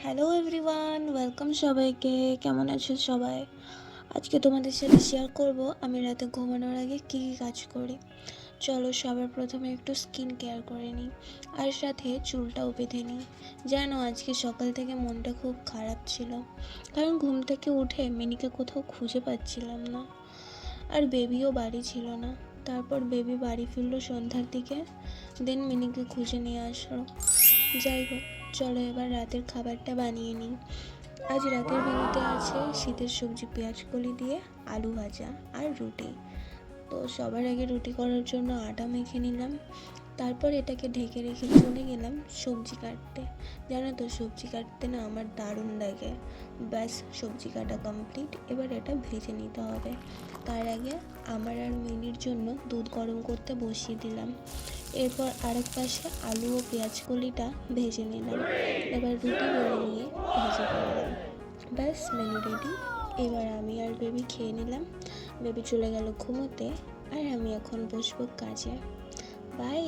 Hello everyone, welcome সবাইকে। কেমন আছো সবাই? আজকে তোমাদের সাথে শেয়ার করব আমি রাতে ঘুমানোর আগে কী কী কাজ করি। চলো সবার প্রথমে একটু স্কিন কেয়ার করে নিই, আর সাথে চুলটাও বেঁধে নিই। জানো, আজকে সকাল থেকে মনটা খুব খারাপ ছিল, কারণ ঘুম থেকে উঠে মিনিকে কোথাও খুঁজে পাচ্ছিলাম না, আর বেবিও বাড়ি ছিল না। তারপর বেবি বাড়ি ফিরলো সন্ধ্যার দিকে, দেন মিনিকে খুঁজে নিয়ে আসলো। যাই হোক, চলো এবার রাতের খাবারটা বানিয়ে নিই। আজ রাতের মেনুতে আছে শীতের সবজি পেঁয়াজ কলি দিয়ে আলু ভাজা আর রুটি। তো সবার আগে রুটি করার জন্য আটা মেখে নিলাম, তারপর এটাকে ঢেকে রেখে চলে গেলাম সবজি কাটতে। জানো তো, সবজি কাটতে না আমার দারুণ লাগে। ব্যাস, সবজি কাটা কমপ্লিট, এবার এটা ভেজে নিতে হবে। তার আগে আমার আর মিনির জন্য দুধ গরম করতে বসিয়ে দিলাম। এরপর আরেক পাশে আলু ও পেঁয়াজ কলিটা ভেজে নিলাম। এবার রুটি বেলে নিয়ে ভেজে ফেললাম। ব্যাস, মেনু রেডি। এবার আমি আর বেবি খেয়ে নিলাম। বেবি চলে গেল ঘুমোতে, আর আমি এখন বসবো কাজে। বাই।